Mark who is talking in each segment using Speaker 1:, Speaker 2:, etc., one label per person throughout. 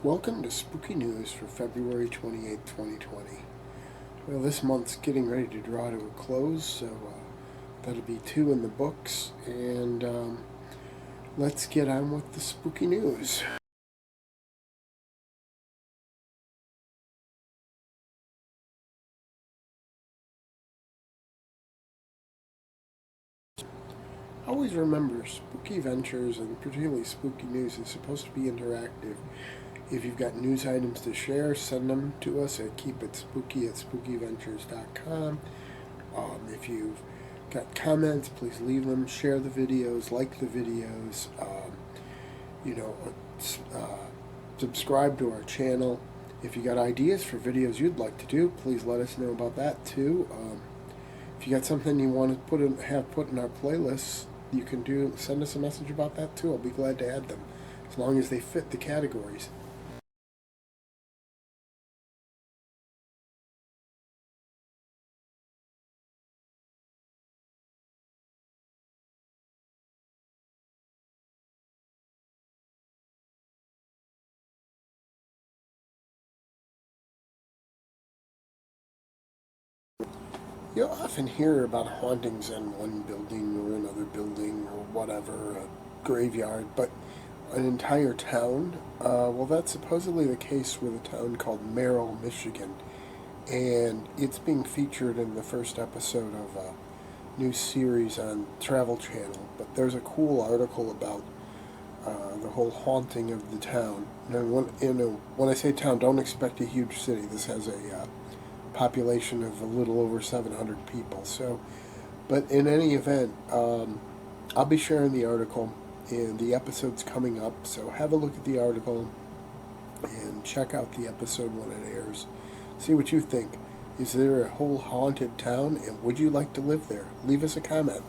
Speaker 1: Welcome to Spooky News for February 28th, 2020. Well, this month's getting ready to draw to a close, so that'll be 2 in the books, and let's get on with the spooky news. Always remember, Spooky Ventures, and particularly Spooky News, is supposed to be interactive. If you've got news items to share, send them to us at keepitspooky@spookyventures.com. If you've got comments, please leave them. Share the videos, like the videos. You know, subscribe to our channel. If you got ideas for videos you'd like to do, please let us know about that too. If you got something you want to have put in our playlists, you can send us a message about that too. I'll be glad to add them, as long as they fit the categories. You'll often hear about hauntings in one building or another building or whatever, a graveyard, but an entire town? Well, that's supposedly the case with a town called Merrill, Michigan, and it's being featured in the first episode of a new series on Travel Channel. But there's a cool article about the whole haunting of the town. Now, when I say town, don't expect a huge city. This has a population of a little over 700 people. So, but in any event, I'll be sharing the article, and the episode's coming up. So have a look at the article and check out the episode when it airs. See what you think. Is there a whole haunted town, and would you like to live there? Leave us a comment.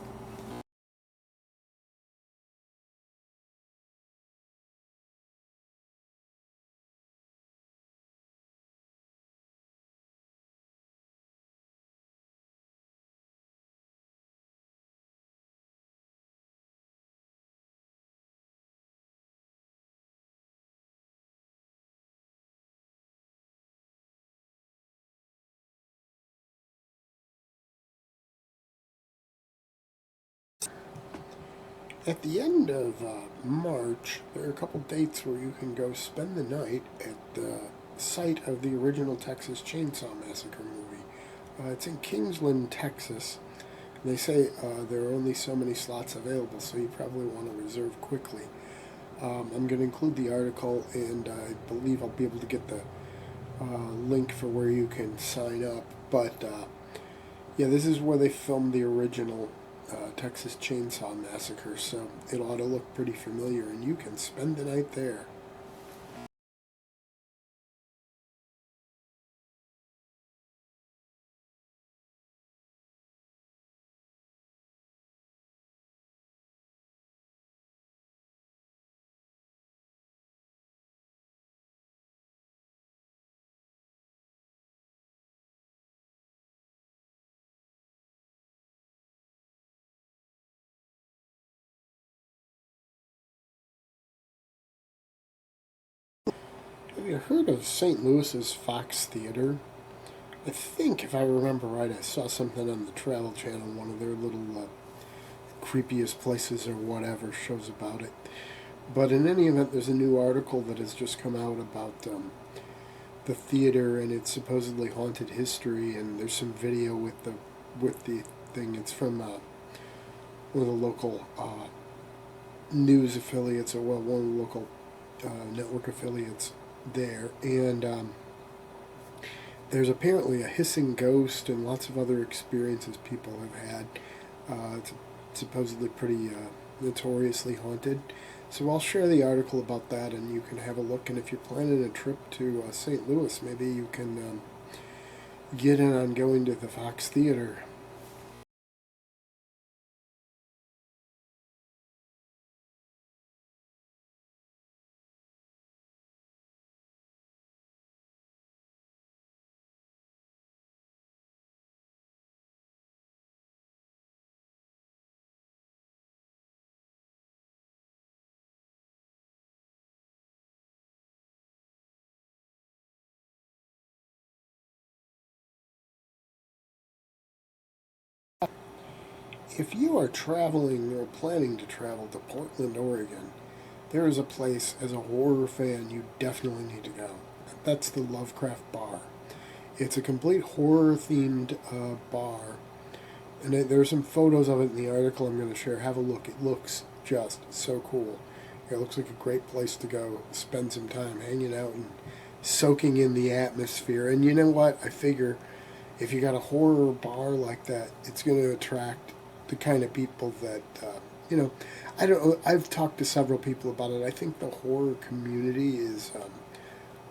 Speaker 1: At the end of March, there are a couple dates where you can go spend the night at the site of the original Texas Chainsaw Massacre movie. It's in Kingsland, Texas. They say there are only so many slots available, so you probably want to reserve quickly. I'm going to include the article, and I believe I'll be able to get the link for where you can sign up. But yeah, this is where they filmed the original Texas Chainsaw Massacre, so it ought to look pretty familiar, and you can spend the night there. Have you heard of St. Louis's Fox Theater? I think, if I remember right, I saw something on the Travel Channel, one of their little creepiest places or whatever shows about it. But in any event, there's a new article that has just come out about the theater and its supposedly haunted history, and there's some video with the thing. It's from one of the local news affiliates, or well, one of the local network affiliates there, and there's apparently a hissing ghost and lots of other experiences people have had. It's supposedly pretty notoriously haunted. So I'll share the article about that, and you can have a look. And if you're planning a trip to St. Louis, maybe you can get in on going to the Fox Theater. If you are traveling or planning to travel to Portland, Oregon, there is a place, as a horror fan, you definitely need to go. That's the Lovecraft Bar. It's a complete horror-themed bar, and there's some photos of it in the article I'm going to share. Have a look. It looks just so cool. It looks like a great place to go spend some time hanging out and soaking in the atmosphere. And you know what? I figure if you got a horror bar like that, it's going to attract the kind of people that you know. I don't know. I've talked to several people about it. I think the horror community is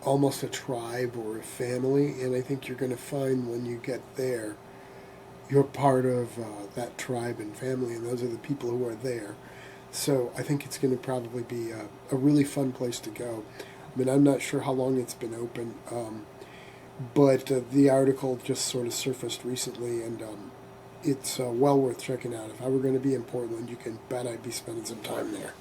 Speaker 1: almost a tribe or a family, and I think you're going to find when you get there, you're part of that tribe and family, and those are the people who are there. So I think it's going to probably be a really fun place to go. I mean, I'm not sure how long it's been open, but the article just sort of surfaced recently, and it's well worth checking out. If I were going to be in Portland, you can bet I'd be spending some time there.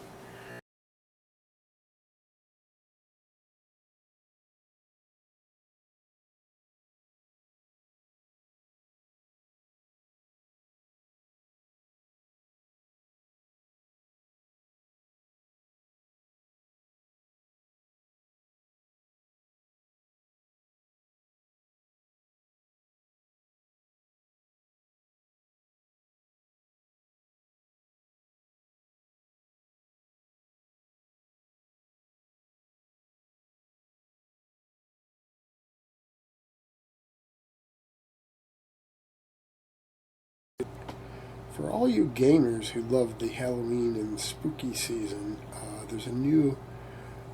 Speaker 1: For all you gamers who love the Halloween and spooky season, there's a new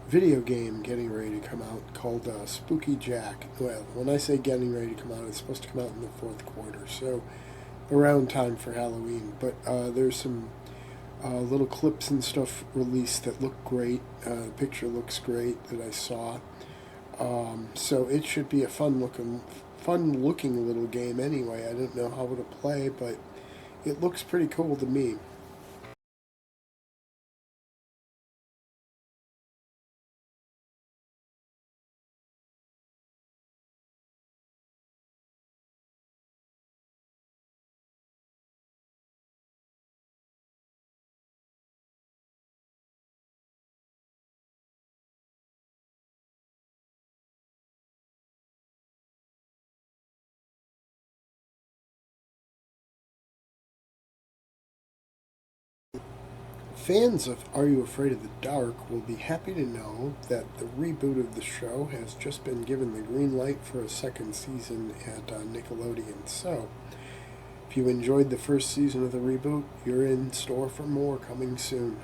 Speaker 1: video game getting ready to come out called Spooky Jack. Well, when I say getting ready to come out, it's supposed to come out in the fourth quarter, so around time for Halloween. But there's some little clips and stuff released that look great. The picture looks great that I saw. So it should be a fun looking little game anyway. I don't know how it'll play, but it looks pretty cool to me. Fans of Are You Afraid of the Dark will be happy to know that the reboot of the show has just been given the green light for a second season at Nickelodeon. So, if you enjoyed the first season of the reboot, you're in store for more coming soon.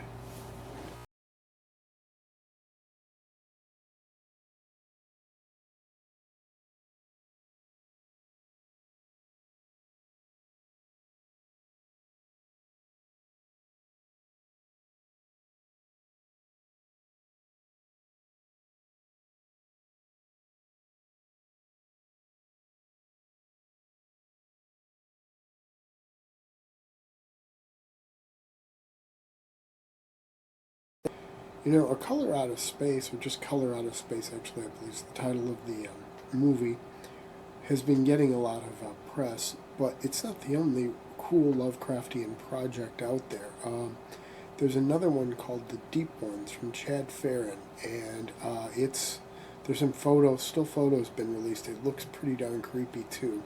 Speaker 1: You know, A Color Out of Space, or just Color Out of Space, actually, I believe is the title of the movie, has been getting a lot of press, but it's not the only cool Lovecraftian project out there. There's another one called The Deep Ones from Chad Ferrin, and there's some photos, still photos, been released. It looks pretty darn creepy too.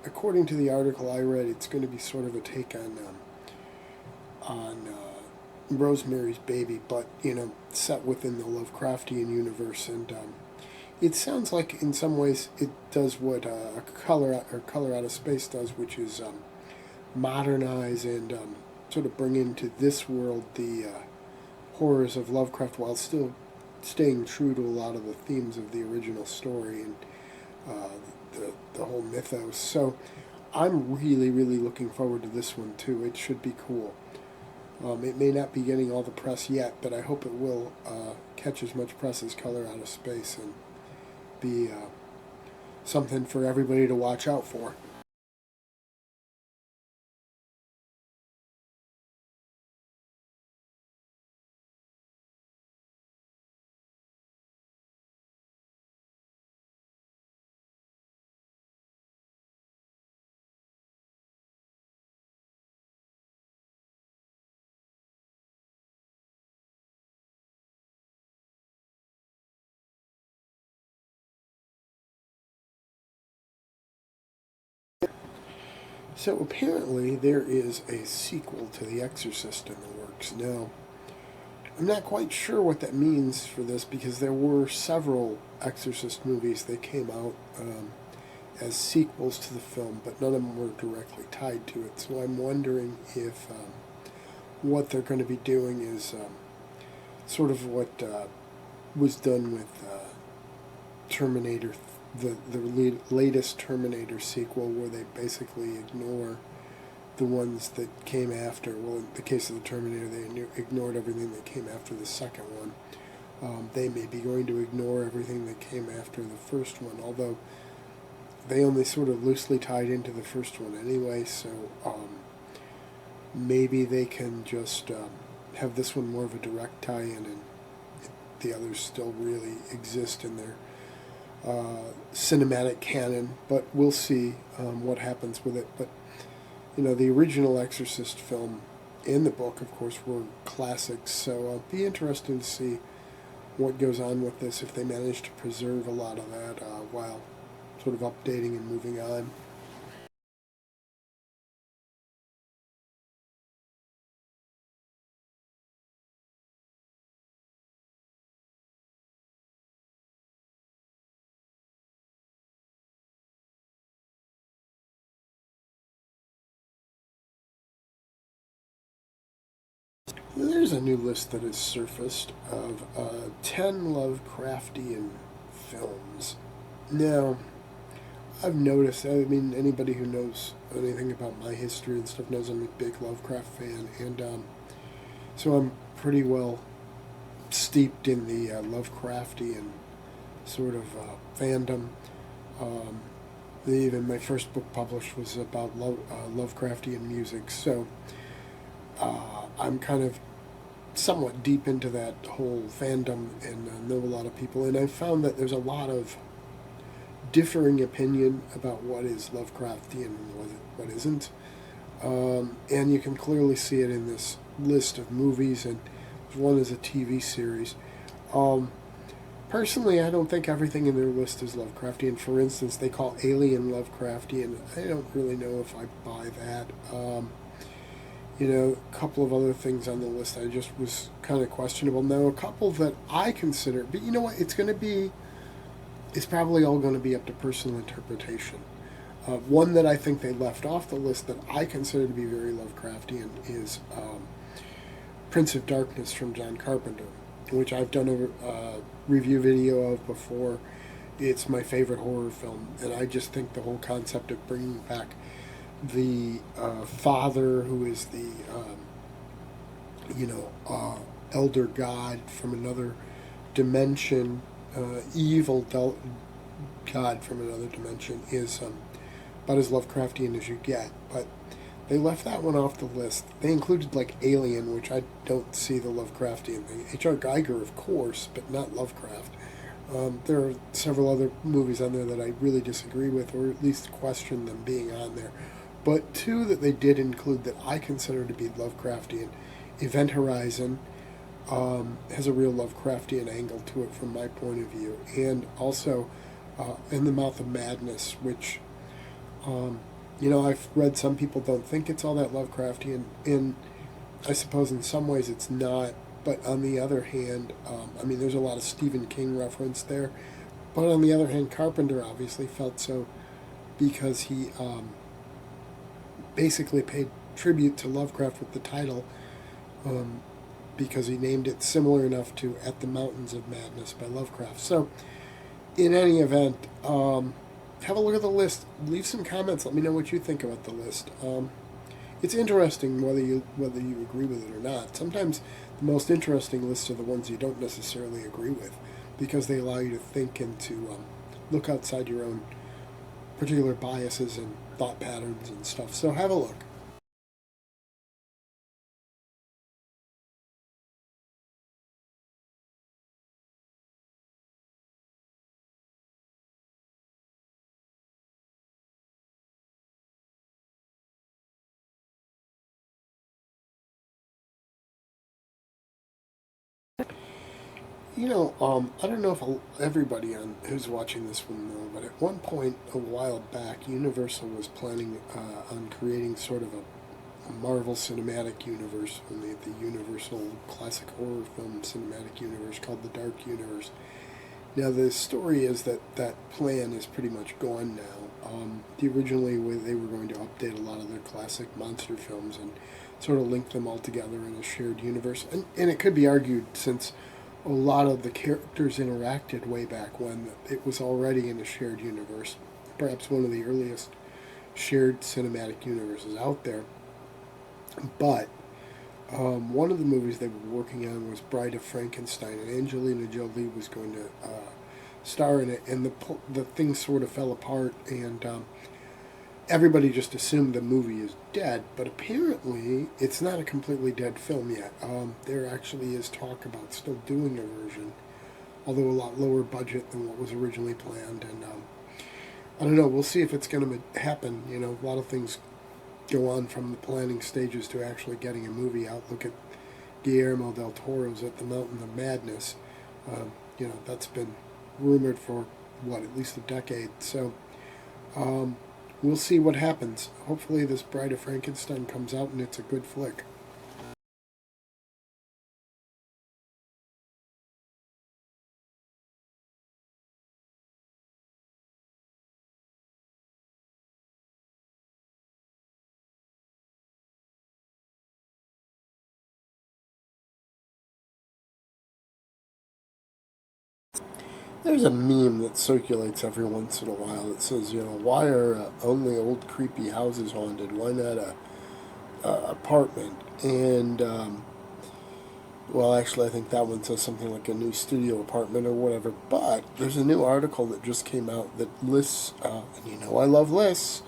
Speaker 1: According to the article I read, it's going to be sort of a take on Rosemary's Baby, but set within the Lovecraftian universe, and it sounds like in some ways it does what Color Out of Space does, which is modernize and sort of bring into this world the horrors of Lovecraft while still staying true to a lot of the themes of the original story and uh, the whole mythos. So I'm really, really looking forward to this one too. It should be cool. It may not be getting all the press yet, but I hope it will catch as much press as Color Out of Space and be something for everybody to watch out for. So apparently there is a sequel to The Exorcist in the works. Now, I'm not quite sure what that means for this because there were several Exorcist movies that came out as sequels to the film, but none of them were directly tied to it. So I'm wondering if what they're going to be doing is sort of what was done with Terminator, the latest Terminator sequel, where they basically ignore the ones that came after. Well, in the case of the Terminator, they ignored everything that came after the second one. They may be going to ignore everything that came after the first one, although they only sort of loosely tied into the first one anyway, so maybe they can just have this one more of a direct tie-in, and the others still really exist in their cinematic canon, but we'll see what happens with it. But, you know, the original Exorcist film and the book, of course, were classics, so it'll be interesting to see what goes on with this, if they manage to preserve a lot of that while sort of updating and moving on. There's a new list that has surfaced of 10 Lovecraftian films. Now, I've noticed, I mean, anybody who knows anything about my history and stuff knows I'm a big Lovecraft fan, and so I'm pretty well steeped in the Lovecraftian sort of fandom. Um, Even my first book published was about Lovecraftian music, so I'm kind of somewhat deep into that whole fandom and know a lot of people. And I've found that there's a lot of differing opinion about what is Lovecraftian and what isn't. And you can clearly see it in this list of movies, and one is a TV series. Um, Personally, I don't think everything in their list is Lovecraftian. For instance, they call Alien Lovecraftian. I don't really know if I buy that. You know, a couple of other things on the list I just was kind of questionable. Now, a couple that I consider, but you know what? It's probably all going to be up to personal interpretation. One that I think they left off the list that I consider to be very Lovecraftian is Prince of Darkness from John Carpenter, which I've done a review video of before. It's my favorite horror film, and I just think the whole concept of bringing back the father who is the elder god from another dimension, god from another dimension, is about as Lovecraftian as you get. But they left that one off the list. They included like Alien, which I don't see the Lovecraftian thing. H.R. Geiger, of course, but not Lovecraft. There are several other movies on there that I really disagree with, or at least question them being on there. But two that they did include that I consider to be Lovecraftian: Event Horizon has a real Lovecraftian angle to it from my point of view, and also In the Mouth of Madness, which, I've read some people don't think it's all that Lovecraftian, and I suppose in some ways it's not, but on the other hand, there's a lot of Stephen King reference there, but on the other hand, Carpenter obviously felt so because he basically paid tribute to Lovecraft with the title, because he named it similar enough to At the Mountains of Madness by Lovecraft. So, in any event, have a look at the list. Leave some comments. Let me know what you think about the list. It's interesting whether you agree with it or not. Sometimes the most interesting lists are the ones you don't necessarily agree with, because they allow you to think and to look outside your own particular biases and thought patterns and stuff. So have a look. I don't know if everybody who's watching this will know, but at one point a while back, Universal was planning on creating sort of a Marvel Cinematic Universe, only the Universal classic horror film cinematic universe called the Dark Universe. Now the story is that that plan is pretty much gone now. Originally they were going to update a lot of their classic monster films and sort of link them all together in a shared universe. And it could be argued, since a lot of the characters interacted way back when, that it was already in a shared universe. Perhaps one of the earliest shared cinematic universes out there. But one of the movies they were working on was Bride of Frankenstein, and Angelina Jolie was going to star in it, and the thing sort of fell apart, and everybody just assumed the movie is dead, but apparently it's not a completely dead film yet. There actually is talk about still doing a version, although a lot lower budget than what was originally planned, and I don't know, we'll see if it's going to happen. A lot of things go on from the planning stages to actually getting a movie out. Look at Guillermo del Toro's At the Mountain of Madness. That's been rumored for, at least a decade. So we'll see what happens. Hopefully this Bride of Frankenstein comes out and it's a good flick. There's a meme that circulates every once in a while that says, why are only old creepy houses haunted? Why not a apartment? And well, actually, I think that one says something like a new studio apartment or whatever. But there's a new article that just came out that lists, and I love lists.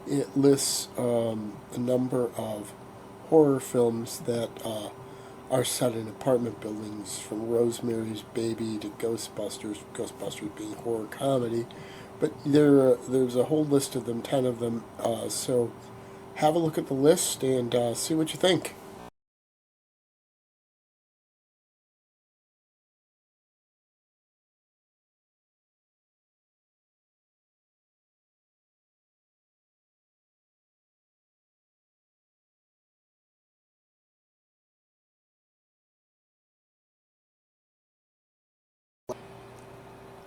Speaker 1: It lists a number of horror films that are set in apartment buildings, from Rosemary's Baby to Ghostbusters. Ghostbusters being horror comedy, but there's a whole list of them, 10 of them. So have a look at the list and see what you think.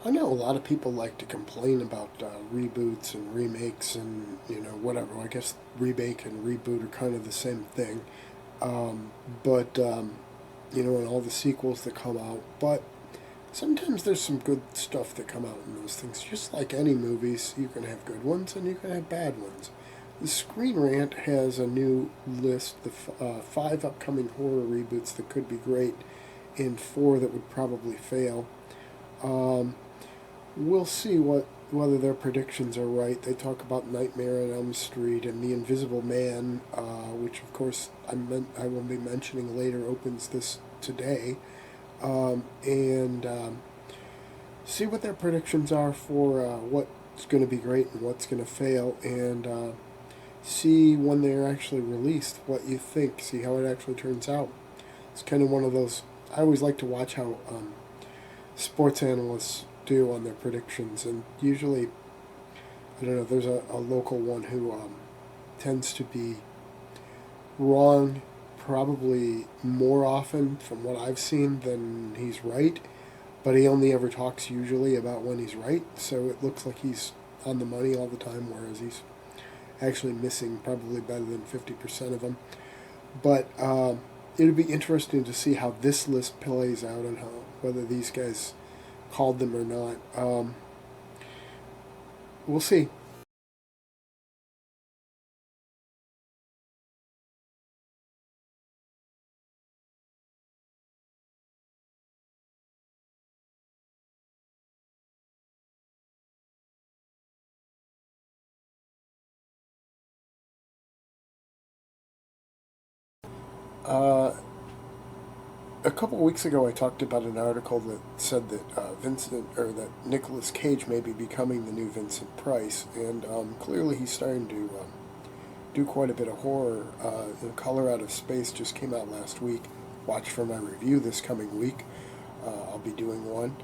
Speaker 1: I know a lot of people like to complain about reboots and remakes and whatever. I guess remake and reboot are kind of the same thing, but and all the sequels that come out. But sometimes there's some good stuff that come out in those things. Just like any movies, you can have good ones and you can have bad ones. The Screen Rant has a new list, the 5 upcoming horror reboots that could be great, and 4 that would probably fail. Um, we'll see whether their predictions are right. They talk about Nightmare on Elm Street and The Invisible Man, which of course I will be mentioning later, opens this today, and see what their predictions are for what's going to be great and what's going to fail, and see when they're actually released what you think. See how it actually turns out. It's kind of one of those. I always like to watch how sports analysts do on their predictions, and usually, I don't know, there's a local one who tends to be wrong probably more often from what I've seen than he's right, but he only ever talks usually about when he's right, so it looks like he's on the money all the time, whereas he's actually missing probably better than 50% of them. But it would be interesting to see how this list plays out and how whether these guys called them or not. We'll see. Uh, a couple weeks ago, I talked about an article that said that that Nicolas Cage may be becoming the new Vincent Price, and clearly he's starting to do quite a bit of horror. Color Out of Space just came out last week. Watch for my review this coming week. I'll be doing one.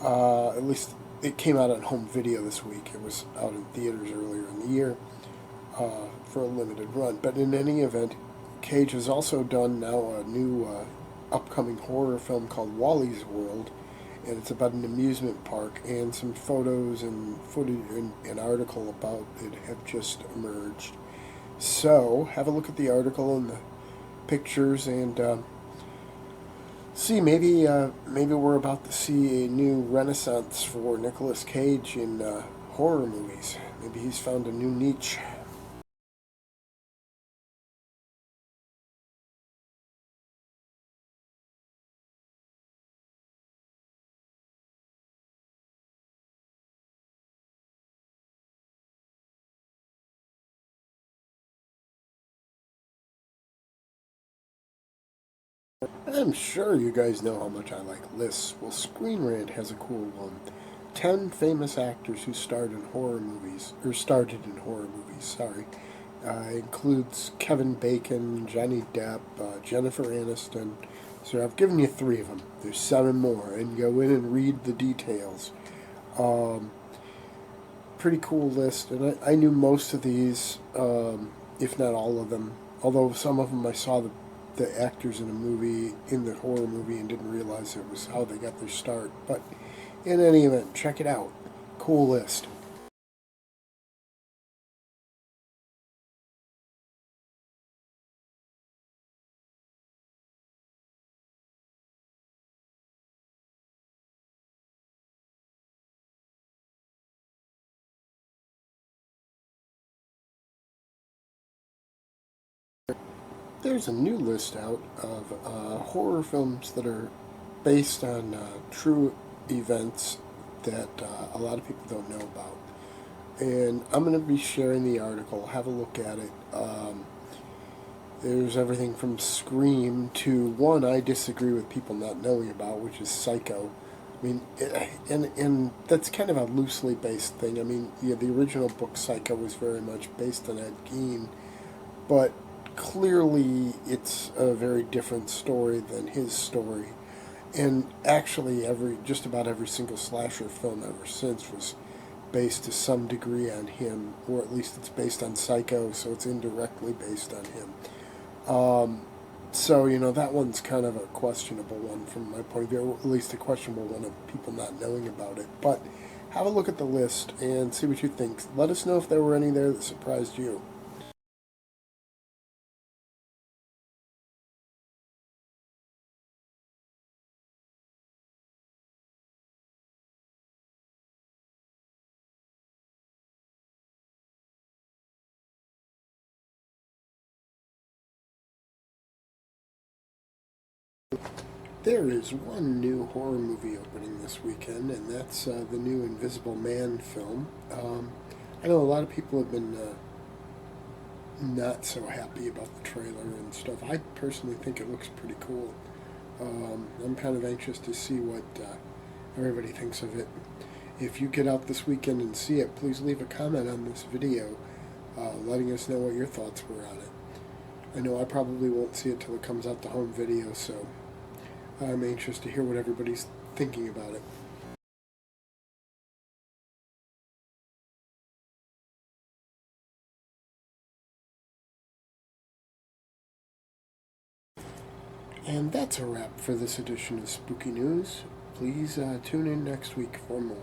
Speaker 1: At least it came out on home video this week. It was out in theaters earlier in the year for a limited run. But in any event, Cage has also done now a new upcoming horror film called Wally's World, and it's about an amusement park, and some photos and footage and an article about it have just emerged. So have a look at the article and the pictures, and see, maybe we're about to see a new renaissance for Nicolas Cage in horror movies. Maybe he's found a new niche. I'm sure you guys know how much I like lists. Well, Screen Rant has a cool one. 10 famous actors who starred in horror movies, or started in horror movies, sorry. Includes Kevin Bacon, Johnny Depp, Jennifer Aniston. So I've given you 3 of them. There's 7 more, and go in and read the details. Um, Pretty cool list, and I knew most of these, if not all of them. Although some of them I saw the actors in a movie, in the horror movie, and didn't realize it was how they got their start. But in any event, check it out. Cool list. There's a new list out of horror films that are based on true events that a lot of people don't know about. And I'm going to be sharing the article. Have a look at it. There's everything from Scream to one I disagree with people not knowing about, which is Psycho. I mean, and that's kind of a loosely based thing. I mean, yeah, the original book Psycho was very much based on Ed Gein, but clearly it's a very different story than his story. And actually, just about every single slasher film ever since was based to some degree on him, or at least it's based on Psycho, so it's indirectly based on him. So, that one's kind of a questionable one from my point of view, or at least a questionable one of people not knowing about it. But have a look at the list and see what you think. Let us know if there were any there that surprised you. There is one new horror movie opening this weekend, and that's the new Invisible Man film. I know a lot of people have been not so happy about the trailer and stuff. I personally think it looks pretty cool. I'm kind of anxious to see what everybody thinks of it. If you get out this weekend and see it, please leave a comment on this video letting us know what your thoughts were on it. I know I probably won't see it till it comes out to home video, so I'm anxious to hear what everybody's thinking about it. And that's a wrap for this edition of Spooky News. Please tune in next week for more.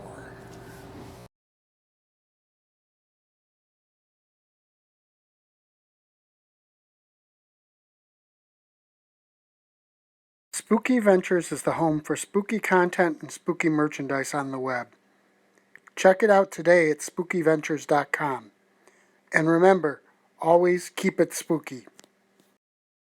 Speaker 1: Spooky Ventures is the home for spooky content and spooky merchandise on the web. Check it out today at spookyventures.com. And remember, always keep it spooky.